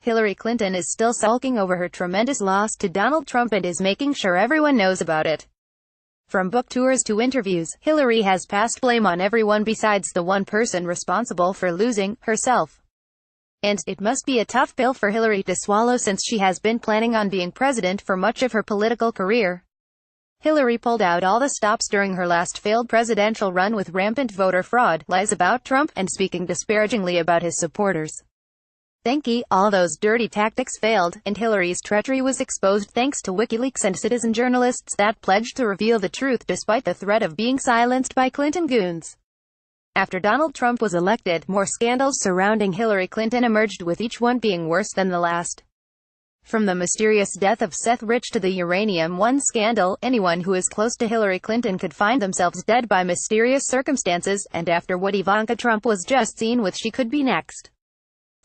Hillary Clinton is still sulking over her tremendous loss to Donald Trump and is making sure everyone knows about it. From book tours to interviews, Hillary has passed blame on everyone besides the one person responsible for losing, herself. And it must be a tough pill for Hillary to swallow since she has been planning on being president for much of her political career. Hillary pulled out all the stops during her last failed presidential run with rampant voter fraud, lies about Trump, and speaking disparagingly about his supporters. Thankfully, all those dirty tactics failed, and Hillary's treachery was exposed thanks to WikiLeaks and citizen journalists that pledged to reveal the truth despite the threat of being silenced by Clinton goons. After Donald Trump was elected, more scandals surrounding Hillary Clinton emerged, with each one being worse than the last. From the mysterious death of Seth Rich to the Uranium One scandal, anyone who is close to Hillary Clinton could find themselves dead by mysterious circumstances, and after what Ivanka Trump was just seen with, she could be next.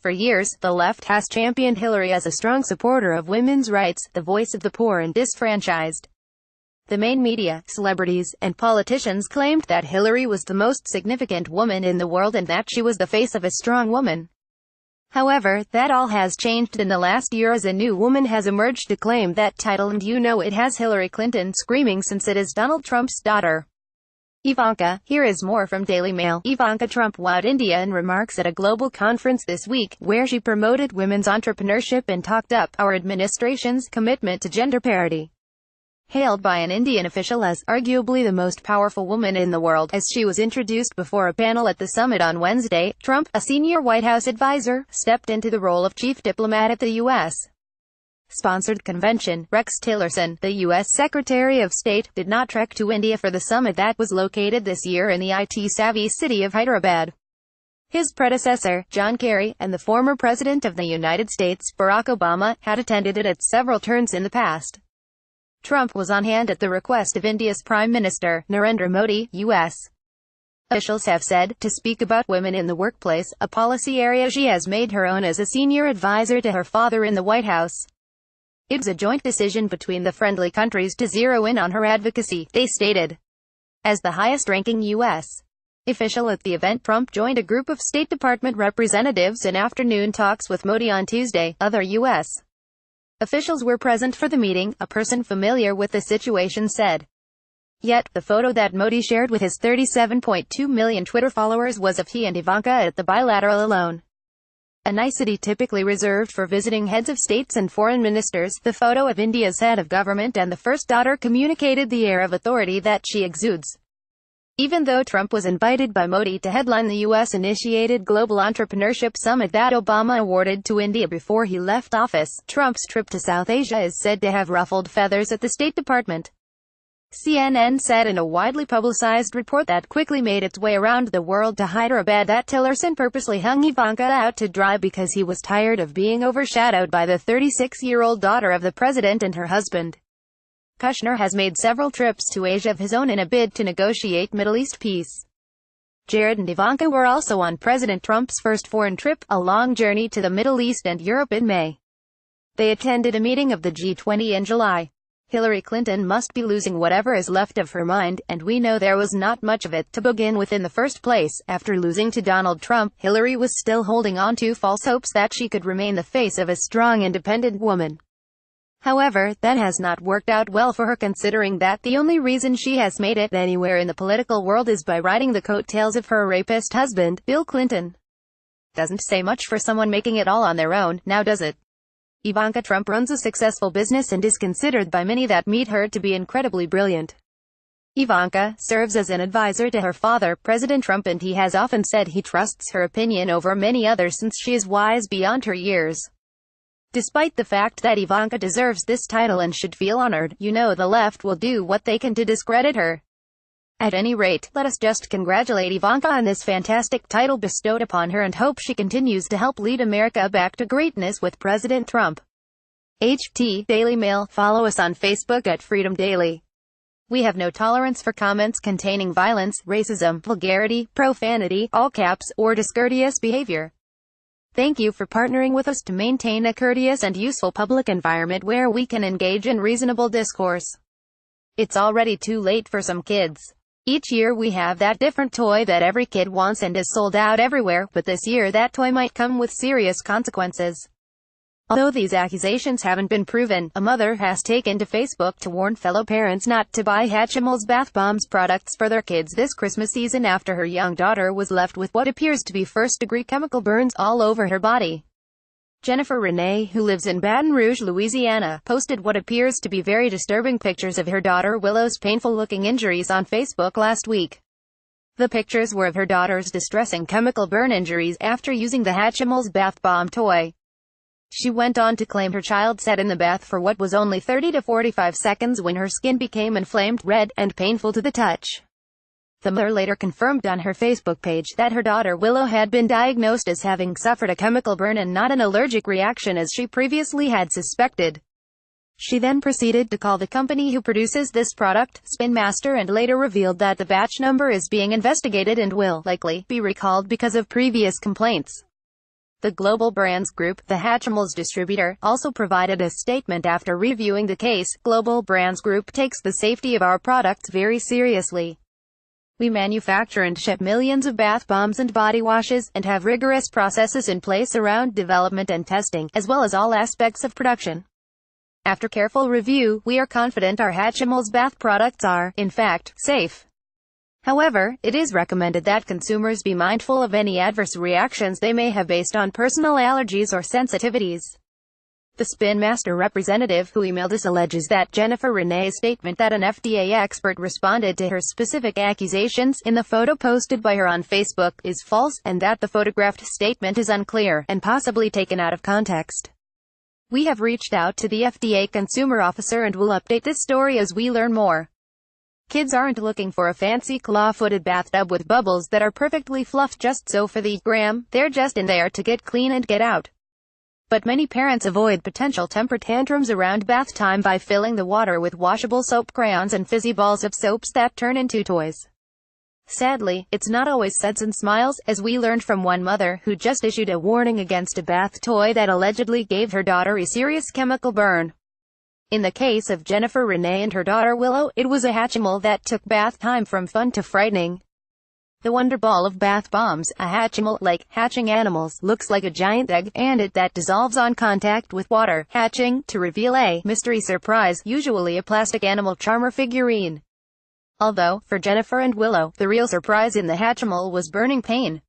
For years, the left has championed Hillary as a strong supporter of women's rights, the voice of the poor and disfranchised. The main media, celebrities, and politicians claimed that Hillary was the most significant woman in the world and that she was the face of a strong woman. However, that all has changed in the last year as a new woman has emerged to claim that title, and it has Hillary Clinton screaming since it is Donald Trump's daughter. Ivanka. Here is more from Daily Mail. Ivanka Trump wowed India in remarks at a global conference this week, where she promoted women's entrepreneurship and talked up our administration's commitment to gender parity. Hailed by an Indian official as arguably the most powerful woman in the world, as she was introduced before a panel at the summit on Wednesday, Trump, a senior White House advisor, stepped into the role of chief diplomat at the U.S. sponsored convention. Rex Tillerson, the U.S. Secretary of State, did not trek to India for the summit that was located this year in the IT-savvy city of Hyderabad. His predecessor, John Kerry, and the former President of the United States, Barack Obama, had attended it at several turns in the past. Trump was on hand at the request of India's Prime Minister, Narendra Modi, U.S. officials have said, to speak about women in the workplace, a policy area she has made her own as a senior advisor to her father in the White House. It was a joint decision between the friendly countries to zero in on her advocacy, they stated. As the highest-ranking U.S. official at the event, Trump joined a group of State Department representatives in afternoon talks with Modi on Tuesday. Other U.S. officials were present for the meeting, a person familiar with the situation said. Yet, the photo that Modi shared with his 37.2 million Twitter followers was of he and Ivanka at the bilateral alone. A nicety typically reserved for visiting heads of states and foreign ministers, the photo of India's head of government and the first daughter communicated the air of authority that she exudes. Even though Trump was invited by Modi to headline the U.S.-initiated Global Entrepreneurship Summit that Obama awarded to India before he left office, Trump's trip to South Asia is said to have ruffled feathers at the State Department. CNN said in a widely publicized report that quickly made its way around the world to Hyderabad that Tillerson purposely hung Ivanka out to dry because he was tired of being overshadowed by the 36-year-old daughter of the president and her husband. Kushner has made several trips to Asia of his own in a bid to negotiate Middle East peace. Jared and Ivanka were also on President Trump's first foreign trip, a long journey to the Middle East and Europe in May. They attended a meeting of the G20 in July. Hillary Clinton must be losing whatever is left of her mind, and we know there was not much of it to begin with in the first place. After losing to Donald Trump, Hillary was still holding on to false hopes that she could remain the face of a strong independent woman. However, that has not worked out well for her, considering that the only reason she has made it anywhere in the political world is by riding the coattails of her rapist husband, Bill Clinton. Doesn't say much for someone making it all on their own, now does it? Ivanka Trump runs a successful business and is considered by many that meet her to be incredibly brilliant. Ivanka serves as an advisor to her father, President Trump, and he has often said he trusts her opinion over many others since she is wise beyond her years. Despite the fact that Ivanka deserves this title and should feel honored, the left will do what they can to discredit her. At any rate, let us just congratulate Ivanka on this fantastic title bestowed upon her and hope she continues to help lead America back to greatness with President Trump. HT Daily Mail. Follow us on Facebook at Freedom Daily. We have no tolerance for comments containing violence, racism, vulgarity, profanity, all caps, or discourteous behavior. Thank you for partnering with us to maintain a courteous and useful public environment where we can engage in reasonable discourse. It's already too late for some kids. Each year we have that different toy that every kid wants and is sold out everywhere, but this year that toy might come with serious consequences. Although these accusations haven't been proven, a mother has taken to Facebook to warn fellow parents not to buy Hatchimals bath bombs products for their kids this Christmas season after her young daughter was left with what appears to be first-degree chemical burns all over her body. Jennifer Renee, who lives in Baton Rouge, Louisiana, posted what appears to be very disturbing pictures of her daughter Willow's painful-looking injuries on Facebook last week. The pictures were of her daughter's distressing chemical burn injuries after using the Hatchimals bath bomb toy. She went on to claim her child sat in the bath for what was only 30 to 45 seconds when her skin became inflamed, red, and painful to the touch. The mother later confirmed on her Facebook page that her daughter Willow had been diagnosed as having suffered a chemical burn and not an allergic reaction as she previously had suspected. She then proceeded to call the company who produces this product, Spin Master, and later revealed that the batch number is being investigated and will likely be recalled because of previous complaints. The Global Brands Group, the Hatchimals distributor, also provided a statement after reviewing the case. Global Brands Group takes the safety of our products very seriously. We manufacture and ship millions of bath bombs and body washes, and have rigorous processes in place around development and testing, as well as all aspects of production. After careful review, we are confident our Hatchimals bath products are, in fact, safe. However, it is recommended that consumers be mindful of any adverse reactions they may have based on personal allergies or sensitivities. The Spin Master representative who emailed us alleges that Jennifer Renee's statement that an FDA expert responded to her specific accusations in the photo posted by her on Facebook is false, and that the photographed statement is unclear and possibly taken out of context. We have reached out to the FDA consumer officer and will update this story as we learn more. Kids aren't looking for a fancy claw-footed bathtub with bubbles that are perfectly fluffed just so for the gram. They're just in there to get clean and get out. But many parents avoid potential temper tantrums around bath time by filling the water with washable soap crayons and fizzy balls of soaps that turn into toys. Sadly, it's not always suds and smiles, as we learned from one mother who just issued a warning against a bath toy that allegedly gave her daughter a serious chemical burn. In the case of Jennifer Renee and her daughter Willow, it was a Hatchimal that took bath time from fun to frightening. The Wonder Ball of bath bombs, a Hatchimal, like hatching animals, looks like a giant egg, and it that dissolves on contact with water, hatching, to reveal a mystery surprise, usually a plastic animal charmer figurine. Although, for Jennifer and Willow, the real surprise in the Hatchimal was burning pain.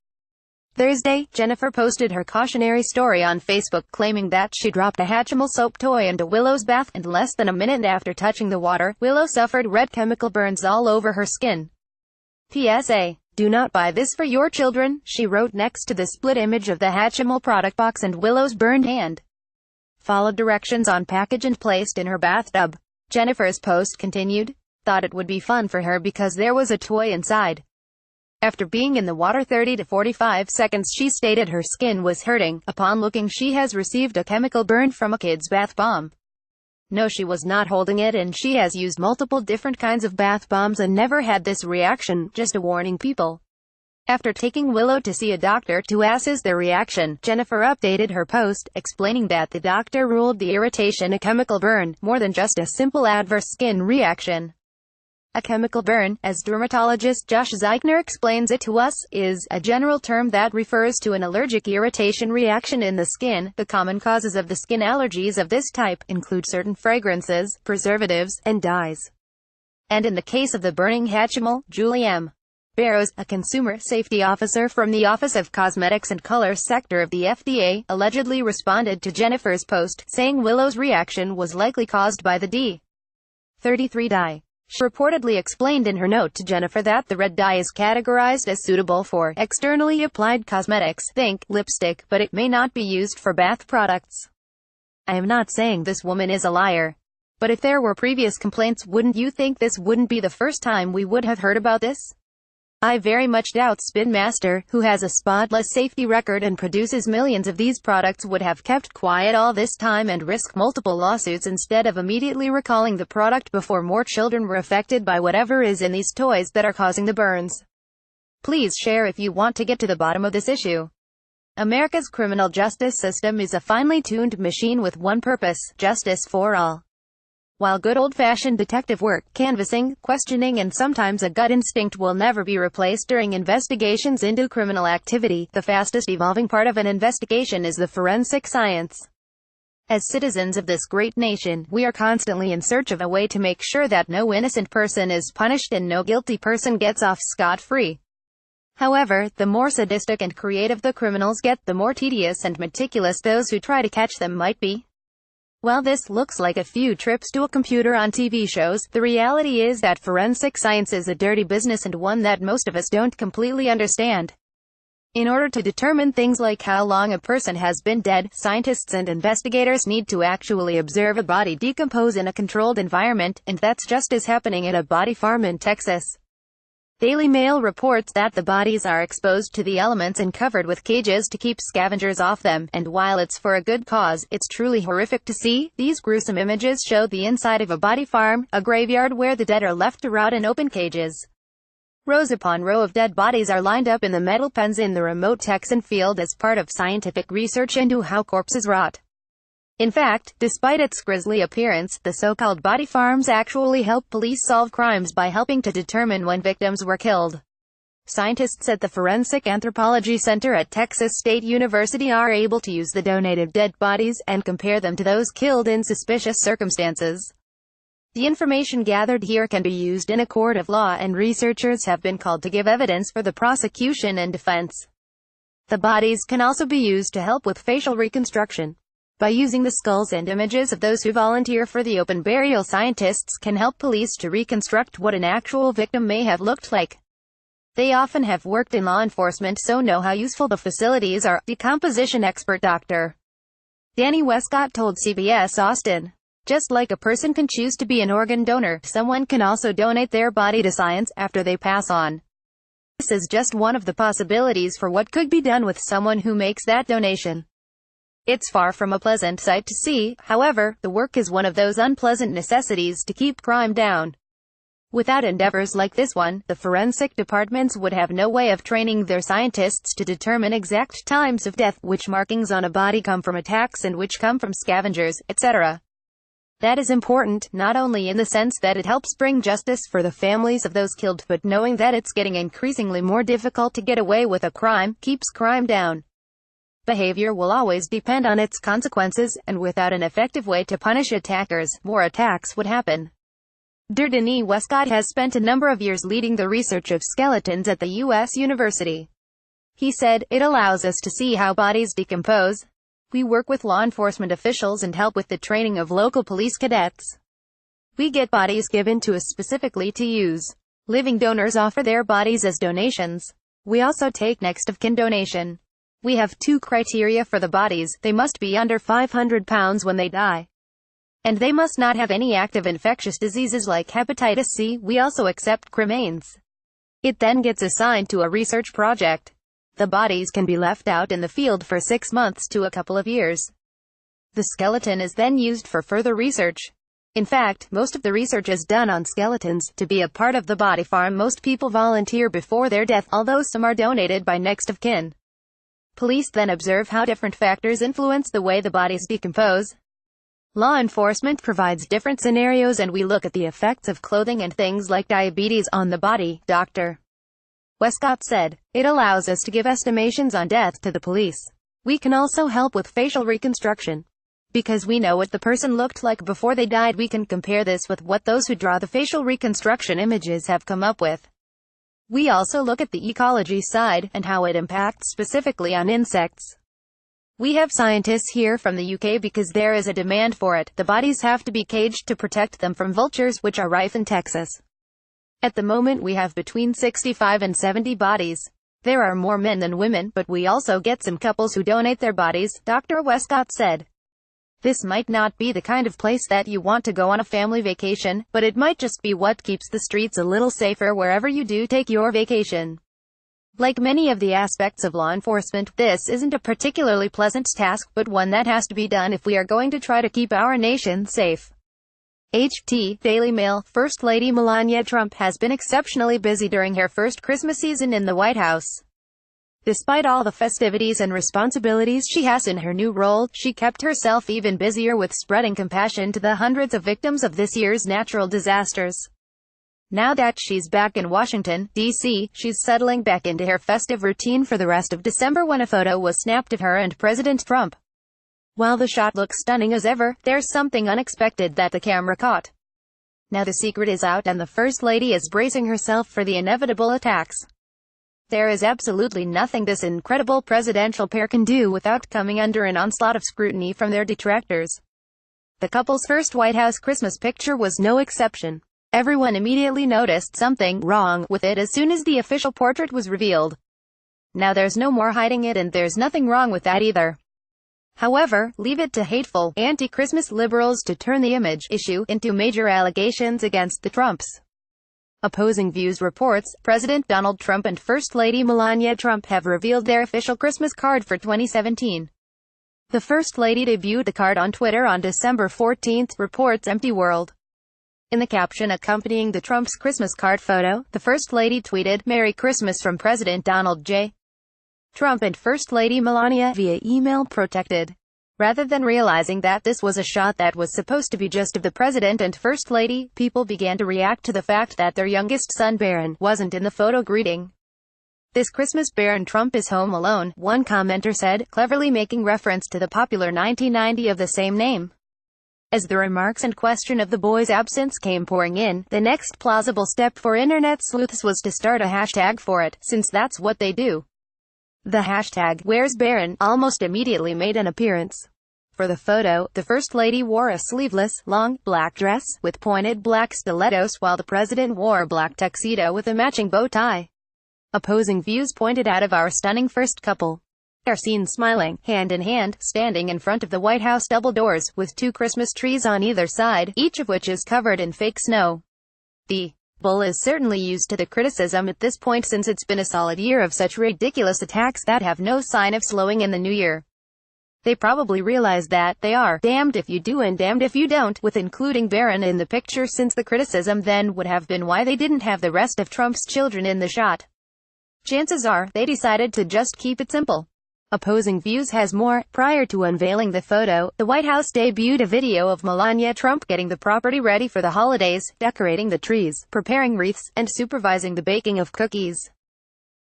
Thursday, Jennifer posted her cautionary story on Facebook claiming that she dropped a Hatchimal soap toy into Willow's bath, and less than a minute after touching the water, Willow suffered red chemical burns all over her skin. PSA. Do not buy this for your children, she wrote next to the split image of the Hatchimal product box and Willow's burned hand. Followed directions on package and placed in her bathtub. Jennifer's post continued. Thought it would be fun for her because there was a toy inside. After being in the water 30 to 45 seconds, she stated her skin was hurting. Upon looking, she has received a chemical burn from a kid's bath bomb. No, she was not holding it, and she has used multiple different kinds of bath bombs and never had this reaction, just a warning people. After taking Willow to see a doctor to assess their reaction, Jennifer updated her post, explaining that the doctor ruled the irritation a chemical burn, more than just a simple adverse skin reaction. A chemical burn, as dermatologist Josh Zeichner explains it to us, is a general term that refers to an allergic irritation reaction in the skin. The common causes of the skin allergies of this type include certain fragrances, preservatives, and dyes. And in the case of the burning Hatchimal, Julie M. Barrows, a consumer safety officer from the Office of Cosmetics and Color sector of the FDA, allegedly responded to Jennifer's post, saying Willow's reaction was likely caused by the D33 dye. She reportedly explained in her note to Jennifer that the red dye is categorized as suitable for externally applied cosmetics, think lipstick, but it may not be used for bath products. I am not saying this woman is a liar. But if there were previous complaints, wouldn't you think this wouldn't be the first time we would have heard about this? I very much doubt Spin Master, who has a spotless safety record and produces millions of these products, would have kept quiet all this time and risk multiple lawsuits instead of immediately recalling the product before more children were affected by whatever is in these toys that are causing the burns. Please share if you want to get to the bottom of this issue. America's criminal justice system is a finely tuned machine with one purpose: justice for all. While good old-fashioned detective work, canvassing, questioning, and sometimes a gut instinct will never be replaced during investigations into criminal activity, the fastest evolving part of an investigation is the forensic science. As citizens of this great nation, we are constantly in search of a way to make sure that no innocent person is punished and no guilty person gets off scot-free. However, the more sadistic and creative the criminals get, the more tedious and meticulous those who try to catch them might be. While this looks like a few trips to a computer on TV shows, the reality is that forensic science is a dirty business and one that most of us don't completely understand. In order to determine things like how long a person has been dead, scientists and investigators need to actually observe a body decompose in a controlled environment, and that's just as happening at a body farm in Texas. Daily Mail reports that the bodies are exposed to the elements and covered with cages to keep scavengers off them, and while it's for a good cause, it's truly horrific to see. These gruesome images show the inside of a body farm, a graveyard where the dead are left to rot in open cages. Rows upon row of dead bodies are lined up in the metal pens in the remote Texan field as part of scientific research into how corpses rot. In fact, despite its grisly appearance, the so-called body farms actually help police solve crimes by helping to determine when victims were killed. Scientists at the Forensic Anthropology Center at Texas State University are able to use the donated dead bodies and compare them to those killed in suspicious circumstances. The information gathered here can be used in a court of law, and researchers have been called to give evidence for the prosecution and defense. The bodies can also be used to help with facial reconstruction. By using the skulls and images of those who volunteer for the open burial, scientists can help police to reconstruct what an actual victim may have looked like. They often have worked in law enforcement, so know how useful the facilities are. Decomposition expert Dr. Danny Westcott told CBS Austin, "Just like a person can choose to be an organ donor, someone can also donate their body to science after they pass on. This is just one of the possibilities for what could be done with someone who makes that donation. It's far from a pleasant sight to see, however, the work is one of those unpleasant necessities to keep crime down. Without endeavors like this one, the forensic departments would have no way of training their scientists to determine exact times of death, which markings on a body come from attacks and which come from scavengers, etc. That is important, not only in the sense that it helps bring justice for the families of those killed, but knowing that it's getting increasingly more difficult to get away with a crime, keeps crime down. Behavior will always depend on its consequences, and without an effective way to punish attackers, more attacks would happen." Dr. Danny Westcott has spent a number of years leading the research of skeletons at the U.S. University. He said, "It allows us to see how bodies decompose. We work with law enforcement officials and help with the training of local police cadets. We get bodies given to us specifically to use. Living donors offer their bodies as donations. We also take next of kin donation. We have two criteria for the bodies: they must be under 500 pounds when they die, and they must not have any active infectious diseases like hepatitis C. We also accept cremains. It then gets assigned to a research project. The bodies can be left out in the field for 6 months to a couple of years. The skeleton is then used for further research. In fact, most of the research is done on skeletons. To be a part of the body farm, most people volunteer before their death, although some are donated by next of kin. Police then observe how different factors influence the way the bodies decompose. Law enforcement provides different scenarios, and we look at the effects of clothing and things like diabetes on the body," Dr. Westcott said. "It allows us to give estimations on death to the police. We can also help with facial reconstruction. Because we know what the person looked like before they died, we can compare this with what those who draw the facial reconstruction images have come up with. We also look at the ecology side, and how it impacts specifically on insects. We have scientists here from the UK because there is a demand for it. The bodies have to be caged to protect them from vultures, which are rife in Texas. At the moment we have between 65 and 70 bodies. There are more men than women, but we also get some couples who donate their bodies," Dr. Westcott said. "This might not be the kind of place that you want to go on a family vacation, but it might just be what keeps the streets a little safer wherever you do take your vacation." Like many of the aspects of law enforcement, this isn't a particularly pleasant task, but one that has to be done if we are going to try to keep our nation safe. HT Daily Mail. First Lady Melania Trump has been exceptionally busy during her first Christmas season in the White House. Despite all the festivities and responsibilities she has in her new role, she kept herself even busier with spreading compassion to the hundreds of victims of this year's natural disasters. Now that she's back in Washington, D.C., she's settling back into her festive routine for the rest of December when a photo was snapped of her and President Trump. While the shot looks stunning as ever, there's something unexpected that the camera caught. Now the secret is out and the First Lady is bracing herself for the inevitable attacks. There is absolutely nothing this incredible presidential pair can do without coming under an onslaught of scrutiny from their detractors. The couple's first White House Christmas picture was no exception. Everyone immediately noticed something wrong with it as soon as the official portrait was revealed. Now there's no more hiding it, and there's nothing wrong with that either. However, leave it to hateful, anti-Christmas liberals to turn the image issue into major allegations against the Trumps. Opposing Views reports, President Donald Trump and First Lady Melania Trump have revealed their official Christmas card for 2017. The First Lady debuted the card on Twitter on December 14, reports Empty World. In the caption accompanying the Trump's Christmas card photo, the First Lady tweeted, "Merry Christmas from President Donald J. Trump and First Lady Melania via email protected." Rather than realizing that this was a shot that was supposed to be just of the President and First Lady, people began to react to the fact that their youngest son Barron wasn't in the photo greeting. "This Christmas Barron Trump is home alone," one commenter said, cleverly making reference to the popular 1990 of the same name. As the remarks and question of the boy's absence came pouring in, the next plausible step for internet sleuths was to start a hashtag for it, since that's what they do. The hashtag, "Where's Barron?" almost immediately made an appearance. For the photo, the First Lady wore a sleeveless, long, black dress, with pointed black stilettos, while the President wore a black tuxedo with a matching bow tie. Opposing Views pointed out of our stunning first couple are seen smiling, hand in hand, standing in front of the White House double doors, with two Christmas trees on either side, each of which is covered in fake snow. The bull is certainly used to the criticism at this point, since it's been a solid year of such ridiculous attacks that have no sign of slowing in the new year. They probably realize that they are damned if you do and damned if you don't, with including Barron in the picture, since the criticism then would have been why they didn't have the rest of Trump's children in the shot. Chances are, they decided to just keep it simple. Opposing Views has more. Prior to unveiling the photo, the White House debuted a video of Melania Trump getting the property ready for the holidays, decorating the trees, preparing wreaths, and supervising the baking of cookies.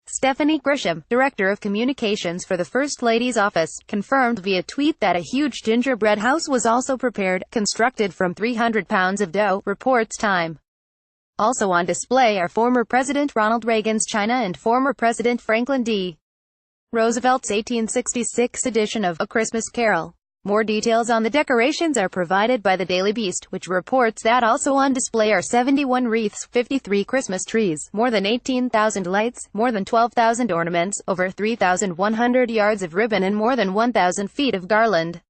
Stephanie Grisham, Director of Communications for the First Lady's office, confirmed via tweet that a huge gingerbread house was also prepared, constructed from 300 pounds of dough, reports Time. Also on display are former President Ronald Reagan's china and former President Franklin D. Roosevelt's 1866 edition of A Christmas Carol. More details on the decorations are provided by the Daily Beast, which reports that also on display are 71 wreaths, 53 Christmas trees, more than 18,000 lights, more than 12,000 ornaments, over 3,100 yards of ribbon and more than 1,000 feet of garland.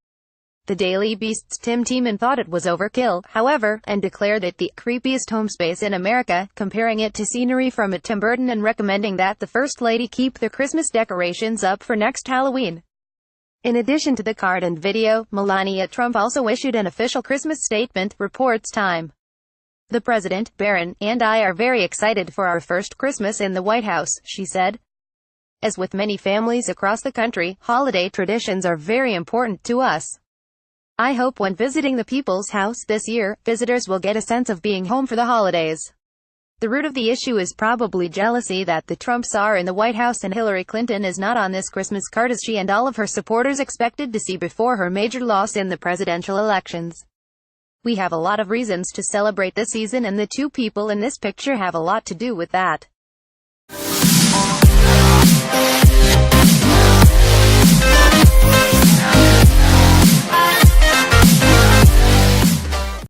The Daily Beast's Tim Tiemann thought it was overkill, however, and declared it the creepiest home space in America, comparing it to scenery from at Tim Burton and recommending that the First Lady keep the Christmas decorations up for next Halloween. In addition to the card and video, Melania Trump also issued an official Christmas statement, reports Time. "The President, Barron, and I are very excited for our first Christmas in the White House," she said. "As with many families across the country, holiday traditions are very important to us. I hope when visiting the People's House this year, visitors will get a sense of being home for the holidays." The root of the issue is probably jealousy that the Trumps are in the White House and Hillary Clinton is not on this Christmas card, as she and all of her supporters expected to see before her major loss in the presidential elections. "We have a lot of reasons to celebrate this season, and the two people in this picture have a lot to do with that.